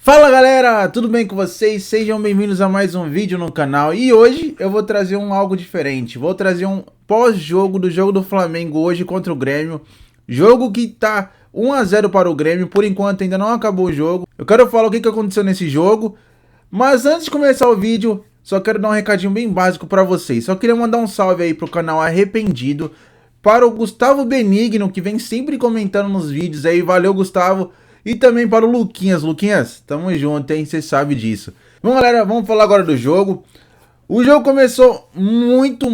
Fala galera, tudo bem com vocês? Sejam bem-vindos a mais um vídeo no canal. E hoje eu vou trazer algo diferente. Vou trazer um pós-jogo do jogo do Flamengo hoje contra o Grêmio. Jogo que tá 1 a 0 para o Grêmio, por enquanto ainda não acabou o jogo. Eu quero falar o que aconteceu nesse jogo. Mas antes de começar o vídeo, só quero dar um recadinho bem básico para vocês. Só queria mandar um salve aí pro canal Arrependido, para o Gustavo Benigno, que vem sempre comentando nos vídeos aí. Valeu, Gustavo. E também para o Luquinhas. Luquinhas, tamo junto, hein? Você sabe disso. Bom, galera, vamos falar agora do jogo. O jogo começou muito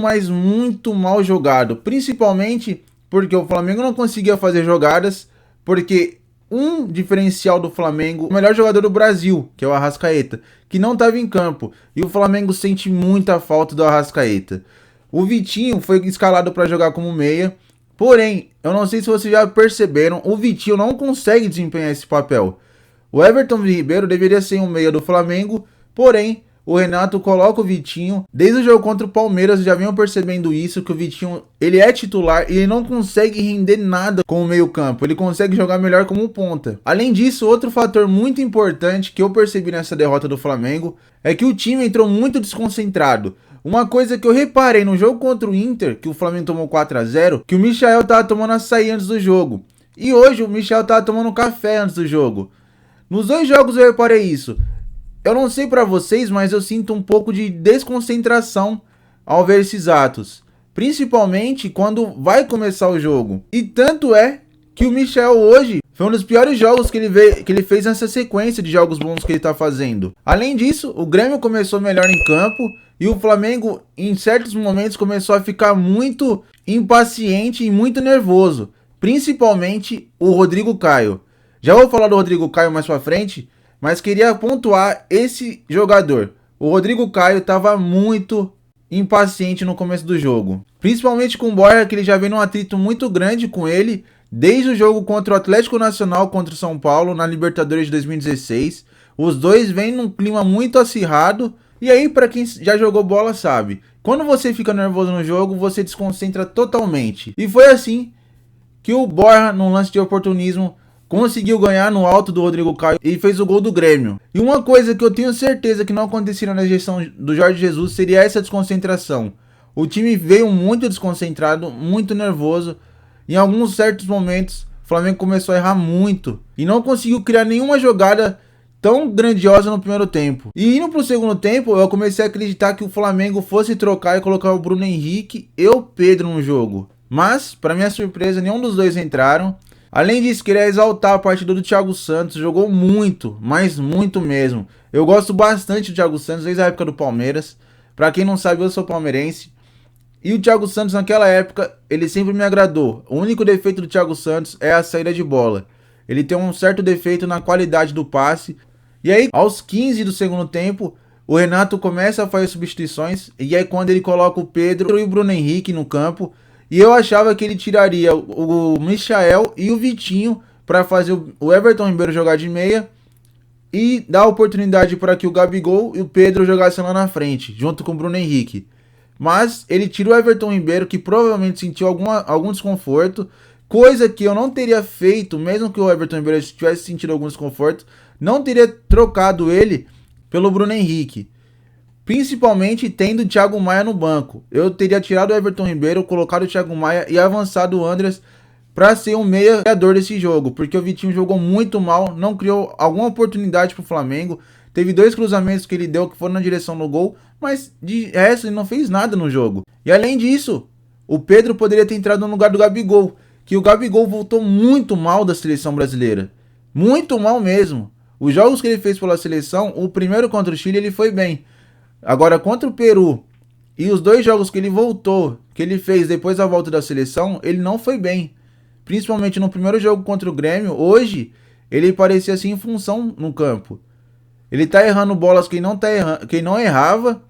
mal jogado. Principalmente porque o Flamengo não conseguia fazer jogadas. Porque um diferencial do Flamengo, o melhor jogador do Brasil, que é o Arrascaeta, que não estava em campo. E o Flamengo sente muita falta do Arrascaeta. O Vitinho foi escalado para jogar como meia. Porém, eu não sei se vocês já perceberam, o Vitinho não consegue desempenhar esse papel. O Everton Ribeiro deveria ser um meia do Flamengo, porém, o Renato coloca o Vitinho. Desde o jogo contra o Palmeiras já venham percebendo isso, que o Vitinho ele é titular e ele não consegue render nada com o meio campo. Ele consegue jogar melhor como ponta. Além disso, outro fator muito importante que eu percebi nessa derrota do Flamengo é que o time entrou muito desconcentrado. Uma coisa que eu reparei no jogo contra o Inter, que o Flamengo tomou 4 a 0, que o Michael tava tomando açaí antes do jogo. E hoje o Michael tava tomando café antes do jogo. Nos dois jogos eu reparei isso. Eu não sei pra vocês, mas eu sinto um pouco de desconcentração ao ver esses atos. Principalmente quando vai começar o jogo. E tanto é que o Michael hoje foi um dos piores jogos que ele fez nessa sequência de jogos bons que ele tá fazendo. Além disso, o Grêmio começou melhor em campo e o Flamengo, em certos momentos, começou a ficar muito impaciente e muito nervoso. Principalmente o Rodrigo Caio. Já vou falar do Rodrigo Caio mais pra frente, mas queria pontuar esse jogador. O Rodrigo Caio estava muito impaciente no começo do jogo. Principalmente com o Borja, que ele já vem num atrito muito grande com ele. Desde o jogo contra o Atlético Nacional contra o São Paulo na Libertadores de 2016. Os dois vêm num clima muito acirrado. E aí, para quem já jogou bola sabe, quando você fica nervoso no jogo, você desconcentra totalmente. E foi assim que o Borja, num lance de oportunismo, conseguiu ganhar no alto do Rodrigo Caio e fez o gol do Grêmio. E uma coisa que eu tenho certeza que não aconteceria na gestão do Jorge Jesus seria essa desconcentração. O time veio muito desconcentrado, muito nervoso. Em alguns certos momentos, o Flamengo começou a errar muito e não conseguiu criar nenhuma jogada tão grandiosa no primeiro tempo. E indo pro segundo tempo, eu comecei a acreditar que o Flamengo fosse trocar e colocar o Bruno Henrique e o Pedro no jogo. Mas, para minha surpresa, nenhum dos dois entraram. Além disso, queria exaltar a partida do Thiago Santos. Jogou muito, mas muito mesmo. Eu gosto bastante do Thiago Santos desde a época do Palmeiras. Para quem não sabe, eu sou palmeirense. E o Thiago Santos naquela época, ele sempre me agradou. O único defeito do Thiago Santos é a saída de bola. Ele tem um certo defeito na qualidade do passe. E aí, aos 15 do segundo tempo, o Renato começa a fazer substituições. E é quando ele coloca o Pedro e o Bruno Henrique no campo. E eu achava que ele tiraria o Michael e o Vitinho para fazer o Everton Ribeiro jogar de meia. E dar oportunidade para que o Gabigol e o Pedro jogassem lá na frente, junto com o Bruno Henrique. Mas ele tira o Everton Ribeiro, que provavelmente sentiu algum desconforto. Coisa que eu não teria feito, mesmo que o Everton Ribeiro tivesse sentido algum desconforto. Não teria trocado ele pelo Bruno Henrique. Principalmente tendo o Thiago Maia no banco. Eu teria tirado o Everton Ribeiro, colocado o Thiago Maia e avançado o Andreas para ser um meia-criador desse jogo. Porque o Vitinho jogou muito mal, não criou alguma oportunidade para o Flamengo. Teve 2 cruzamentos que ele deu que foram na direção do gol, mas de resto ele não fez nada no jogo. E além disso, o Pedro poderia ter entrado no lugar do Gabigol, que o Gabigol voltou muito mal da seleção brasileira. Muito mal mesmo. Os jogos que ele fez pela seleção, o primeiro contra o Chile ele foi bem. Agora contra o Peru e os 2 jogos que ele voltou, que ele fez depois da volta da seleção, ele não foi bem. Principalmente no primeiro jogo contra o Grêmio, hoje ele parecia assim em função no campo. Ele tá errando bolas que quem não errava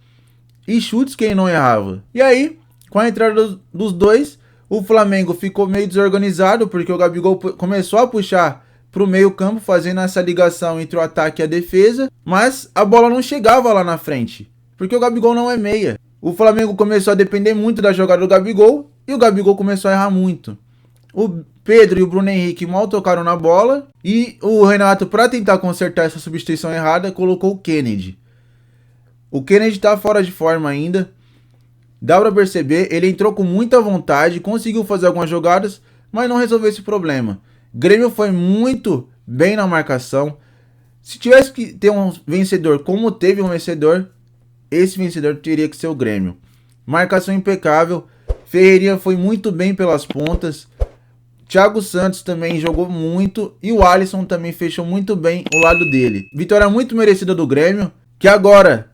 e chutes que ele não errava. E aí, com a entrada dos dois, o Flamengo ficou meio desorganizado porque o Gabigol começou a puxar pro meio campo, fazendo essa ligação entre o ataque e a defesa, mas a bola não chegava lá na frente, porque o Gabigol não é meia. O Flamengo começou a depender muito da jogada do Gabigol e o Gabigol começou a errar muito. O Pedro e o Bruno Henrique mal tocaram na bola. E o Renato, para tentar consertar essa substituição errada, colocou o Kennedy. O Kennedy tá fora de forma ainda. Dá pra perceber, ele entrou com muita vontade, conseguiu fazer algumas jogadas, mas não resolveu esse problema. Grêmio foi muito bem na marcação. Se tivesse que ter um vencedor como teve um vencedor, esse vencedor teria que ser o Grêmio. Marcação impecável. Ferreirinha foi muito bem pelas pontas. Thiago Santos também jogou muito. E o Alisson também fechou muito bem o lado dele. Vitória muito merecida do Grêmio, que agora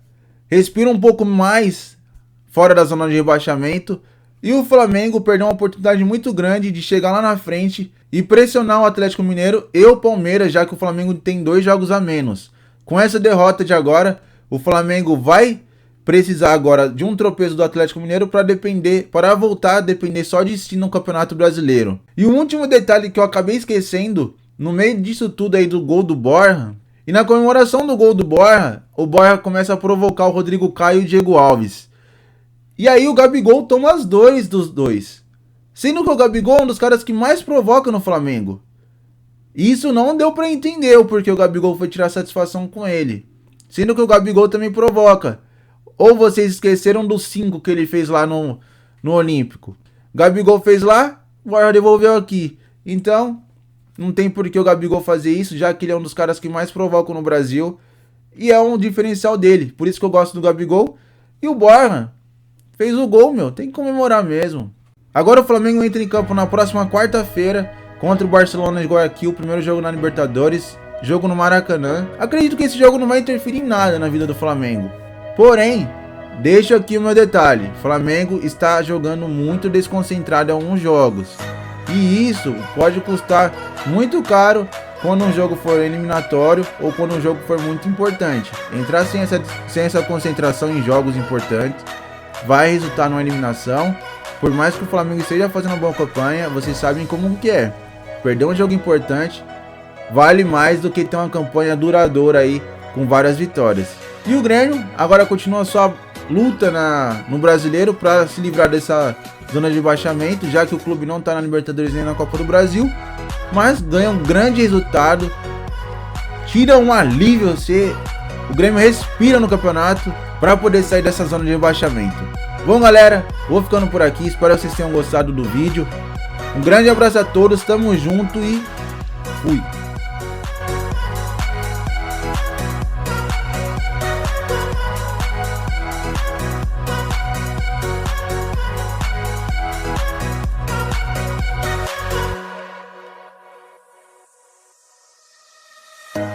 respira um pouco mais fora da zona de rebaixamento. E o Flamengo perdeu uma oportunidade muito grande de chegar lá na frente e pressionar o Atlético Mineiro e o Palmeiras, já que o Flamengo tem 2 jogos a menos. Com essa derrota de agora, o Flamengo vai precisar agora de um tropeço do Atlético Mineiro para voltar a depender só de si no Campeonato Brasileiro. E o último detalhe que eu acabei esquecendo, no meio disso tudo aí do gol do Borja, e na comemoração do gol do Borja, o Borja começa a provocar o Rodrigo Caio e o Diego Alves. E aí o Gabigol toma as dores dos dois. Sendo que o Gabigol é um dos caras que mais provoca no Flamengo. E isso não deu pra entender o porquê o Gabigol foi tirar satisfação com ele. Sendo que o Gabigol também provoca. Ou vocês esqueceram dos 5 que ele fez lá no Olímpico. Gabigol fez lá, o Borja devolveu aqui. Então, não tem por que o Gabigol fazer isso, já que ele é um dos caras que mais provocam no Brasil. E é um diferencial dele. Por isso que eu gosto do Gabigol. E o Borja fez o gol, meu. Tem que comemorar mesmo. Agora o Flamengo entra em campo na próxima quarta-feira contra o Barcelona de Guayaquil. Primeiro jogo na Libertadores. Jogo no Maracanã. Acredito que esse jogo não vai interferir em nada na vida do Flamengo. Porém, deixo aqui o meu detalhe. O Flamengo está jogando muito desconcentrado em alguns jogos. E isso pode custar muito caro quando um jogo for eliminatório ou quando um jogo for muito importante. Entrar sem essa concentração em jogos importantes vai resultar numa eliminação. Por mais que o Flamengo esteja fazendo uma boa campanha, vocês sabem como que é. Perder um jogo importante vale mais do que ter uma campanha duradoura aí com várias vitórias. E o Grêmio agora continua sua luta no Brasileiro para se livrar dessa zona de rebaixamento, já que o clube não está na Libertadores nem na Copa do Brasil, mas ganha um grande resultado, tira um alívio, o Grêmio respira no campeonato para poder sair dessa zona de rebaixamento. Bom galera, vou ficando por aqui, espero que vocês tenham gostado do vídeo, um grande abraço a todos, tamo junto e fui!